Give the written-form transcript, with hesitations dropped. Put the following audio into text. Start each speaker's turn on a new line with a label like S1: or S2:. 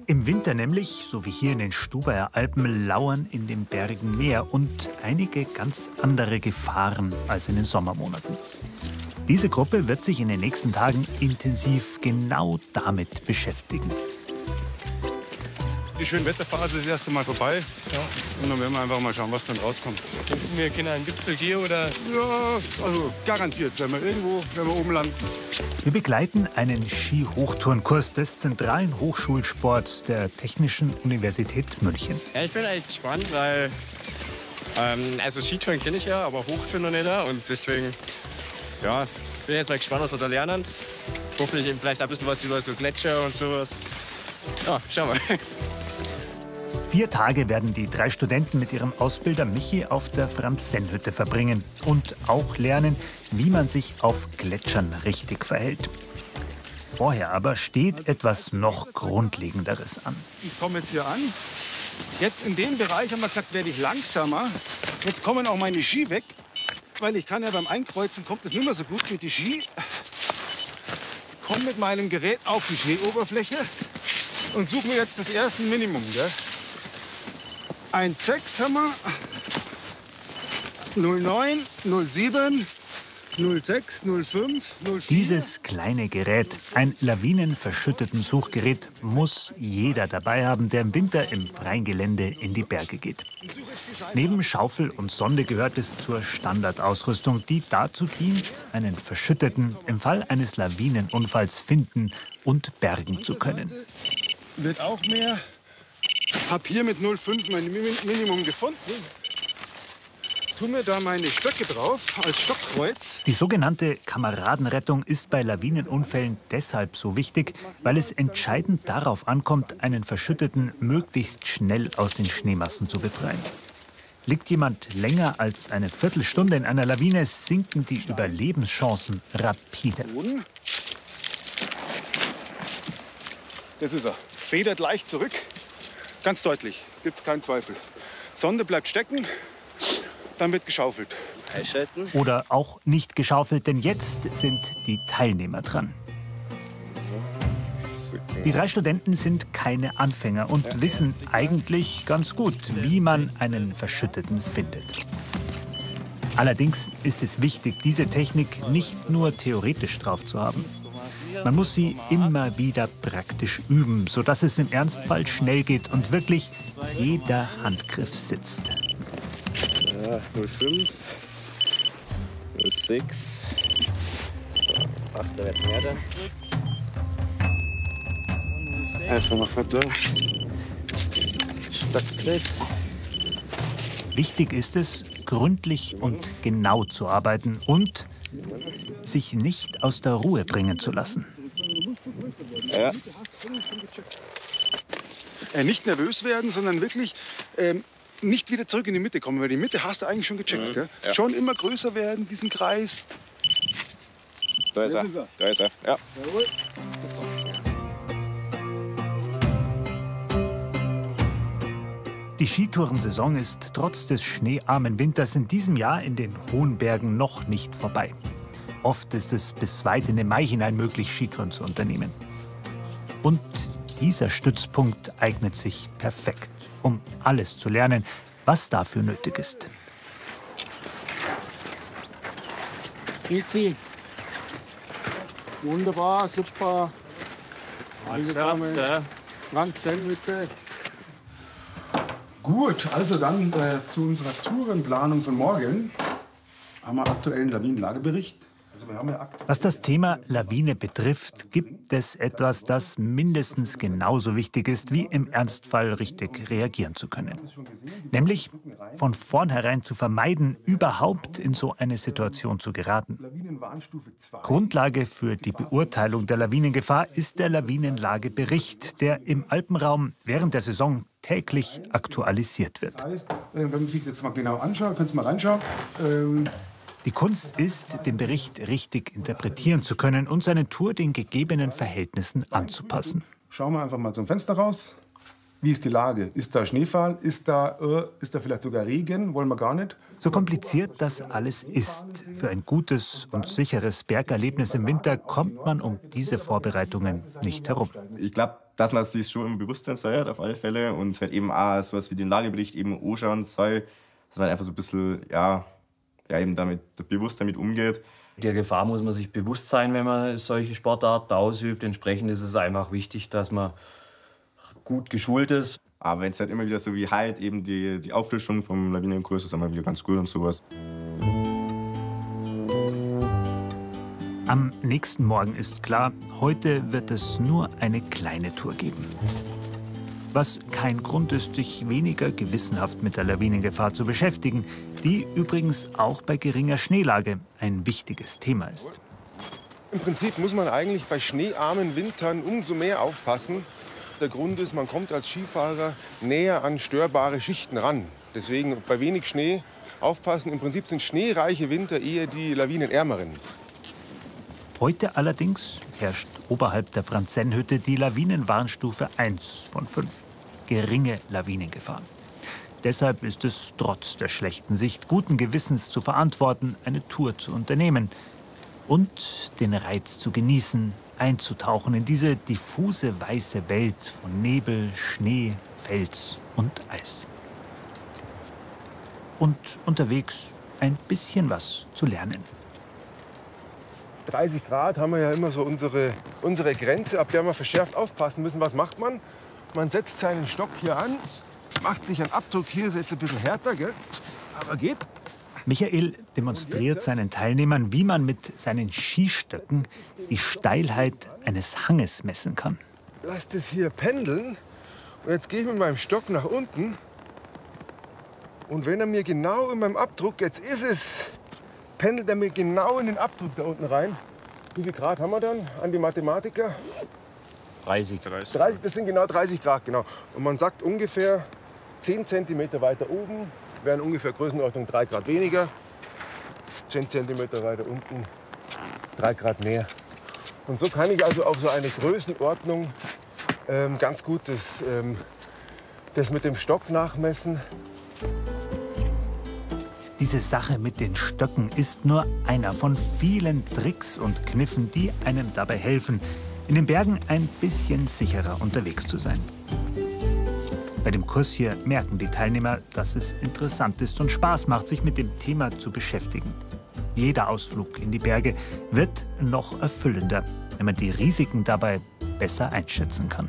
S1: Im Winter nämlich, so wie hier in den Stubaier Alpen, lauern in den Bergen mehr und einige ganz andere Gefahren als in den Sommermonaten. Diese Gruppe wird sich in den nächsten Tagen intensiv genau damit beschäftigen.
S2: Die Schönwetterphase ist das erste Mal vorbei. Ja. Und dann werden wir einfach mal schauen, was dann rauskommt.
S3: Denken wir können einen Gipfel gehen oder?
S2: Ja, also garantiert, wenn wir oben landen.
S1: Wir begleiten einen Skihochtourenkurs des zentralen Hochschulsports der Technischen Universität München.
S3: Ja, ich bin eigentlich gespannt, weil also Skitouren kenne ich ja, aber Hochtouren noch nicht. Und deswegen ja, bin jetzt mal gespannt, was wir da lernen. Hoffentlich eben vielleicht ein bisschen was über so Gletscher und sowas. Ja, schauen wir.
S1: 4 Tage werden die 3 Studenten mit ihrem Ausbilder Michi auf der Franz-Senn-Hütte verbringen und auch lernen, wie man sich auf Gletschern richtig verhält. Vorher aber steht etwas noch Grundlegenderes an.
S2: Ich komme jetzt hier an. Jetzt in dem Bereich haben wir gesagt, werde ich langsamer. Jetzt kommen auch meine Ski weg, weil ich kann ja beim Einkreuzen kommt es nicht mehr so gut mit den Ski. Ich komme mit meinem Gerät auf die Schneeoberfläche und suche mir jetzt das erste Minimum. Gell? 1,6 haben wir, 0,9, 0,7, 0,6, 0,5, 0,4.
S1: Dieses kleine Gerät, ein lawinenverschütteten Suchgerät, muss jeder dabei haben, der im Winter im freien Gelände in die Berge geht. Neben Schaufel und Sonde gehört es zur Standardausrüstung, die dazu dient, einen Verschütteten im Fall eines Lawinenunfalls finden und bergen zu können.
S2: Wird auch mehr. Habe hier mit 0,5 mein Minimum gefunden. Tue mir da meine Stöcke drauf als Stockkreuz.
S1: Die sogenannte Kameradenrettung ist bei Lawinenunfällen deshalb so wichtig, weil es entscheidend darauf ankommt, einen Verschütteten möglichst schnell aus den Schneemassen zu befreien. Liegt jemand länger als eine Viertelstunde in einer Lawine, sinken die Überlebenschancen rapide.
S2: Das ist er. Federt leicht zurück. Ganz deutlich, gibt's keinen Zweifel. Sonde bleibt stecken, dann wird geschaufelt.
S3: Einschalten.
S1: Oder auch nicht geschaufelt, denn jetzt sind die Teilnehmer dran. Die 3 Studenten sind keine Anfänger und wissen eigentlich ganz gut, wie man einen Verschütteten findet. Allerdings ist es wichtig, diese Technik nicht nur theoretisch drauf zu haben. Man muss sie immer wieder praktisch üben, sodass es im Ernstfall schnell geht und wirklich jeder Handgriff sitzt.
S3: Ja, 0,5, 0,6. Ach, da wird's mehr dann. Also noch bitte. Stockkreuz.
S1: Wichtig ist es, gründlich und genau zu arbeiten und sich nicht aus der Ruhe bringen zu lassen.
S3: Ja.
S2: Nicht nervös werden, sondern wirklich nicht wieder zurück in die Mitte kommen, weil die Mitte hast du eigentlich schon gecheckt. Gell?
S3: Ja.
S2: Schon immer größer werden, diesen Kreis.
S3: Da ist er. Da ist er. Ja.
S1: Die Skitourensaison ist trotz des schneearmen Winters in diesem Jahr in den hohen Bergen noch nicht vorbei. Oft ist es bis weit in den Mai hinein möglich, Skitouren zu unternehmen. Und dieser Stützpunkt eignet sich perfekt, um alles zu lernen, was dafür nötig ist.
S4: Grüezi. Wunderbar, super. Angekommen. Franz-Senn-Hütte.
S2: Gut, also dann zu unserer Tourenplanung von morgen haben wir aktuellen Lawinenlagebericht. Also wir haben ja
S1: Was das Thema Lawine betrifft, gibt es etwas, das mindestens genauso wichtig ist, wie im Ernstfall richtig reagieren zu können. Nämlich von vornherein zu vermeiden, überhaupt in so eine Situation zu geraten. Grundlage für die Beurteilung der Lawinengefahr ist der Lawinenlagebericht, der im Alpenraum während der Saison täglich aktualisiert wird.
S2: Das heißt, wenn man sich jetzt mal genau anschaut, könnt ihr mal reinschauen.
S1: Die Kunst ist, den Bericht richtig interpretieren zu können und seine Tour den gegebenen Verhältnissen anzupassen.
S2: Schauen wir einfach mal zum Fenster raus. Wie ist die Lage? Ist da Schneefall? Ist da vielleicht sogar Regen? Wollen wir gar nicht.
S1: So kompliziert das alles ist, für ein gutes und sicheres Bergerlebnis im Winter kommt man um diese Vorbereitungen nicht herum.
S5: Ich glaube, dass man sich schon im Bewusstsein soll, auf alle Fälle. Und halt eben auch sowas wie den Lagebericht eben anschauen soll, dass man einfach so ein bisschen, ja eben bewusst damit umgeht.
S6: Der Gefahr muss man sich bewusst sein, wenn man solche Sportarten ausübt. Entsprechend ist es einfach wichtig, dass man gut geschult ist.
S5: Aber wenn es halt immer wieder so wie heute eben die Auffrischung vom Lawinenkurs ist, immer wieder ganz gut und sowas.
S1: Am nächsten Morgen ist klar, heute wird es nur eine kleine Tour geben. Was kein Grund ist, sich weniger gewissenhaft mit der Lawinengefahr zu beschäftigen, die übrigens auch bei geringer Schneelage ein wichtiges Thema ist.
S7: Im Prinzip muss man eigentlich bei schneearmen Wintern umso mehr aufpassen. Der Grund ist, man kommt als Skifahrer näher an störbare Schichten ran. Deswegen bei wenig Schnee aufpassen. Im Prinzip sind schneereiche Winter eher die lawinenärmeren.
S1: Heute allerdings herrscht oberhalb der Franzennhütte die Lawinenwarnstufe 1 von 5. Geringe Lawinengefahr. Deshalb ist es trotz der schlechten Sicht guten Gewissens zu verantworten, eine Tour zu unternehmen und den Reiz zu genießen, einzutauchen in diese diffuse weiße Welt von Nebel, Schnee, Fels und Eis. Und unterwegs ein bisschen was zu lernen.
S7: 30 Grad haben wir ja immer so unsere Grenze, ab der wir verschärft aufpassen müssen. Was macht man? Man setzt seinen Stock hier an, macht sich einen Abdruck hier, ist jetzt ein bisschen härter, gell? Aber geht.
S1: Michael demonstriert seinen Teilnehmern, wie man mit seinen Skistöcken die Steilheit eines Hanges messen kann.
S7: Lass das hier pendeln und jetzt gehe ich mit meinem Stock nach unten. Und wenn er mir genau in meinem Abdruck, jetzt ist es, pendelt er mir genau in den Abdruck da unten rein. Wie viel Grad haben wir dann an die Mathematiker?
S6: 30.
S7: 30, das sind genau 30 Grad, genau. Und man sagt ungefähr 10 cm weiter oben wären ungefähr Größenordnung 3 Grad weniger. 10 cm weiter unten 3 Grad mehr. Und so kann ich also auf so eine Größenordnung ganz gut das mit dem Stock nachmessen.
S1: Diese Sache mit den Stöcken ist nur einer von vielen Tricks und Kniffen, die einem dabei helfen, in den Bergen ein bisschen sicherer unterwegs zu sein. Bei dem Kurs hier merken die Teilnehmer, dass es interessant ist und Spaß macht, sich mit dem Thema zu beschäftigen. Jeder Ausflug in die Berge wird noch erfüllender, wenn man die Risiken dabei besser einschätzen kann.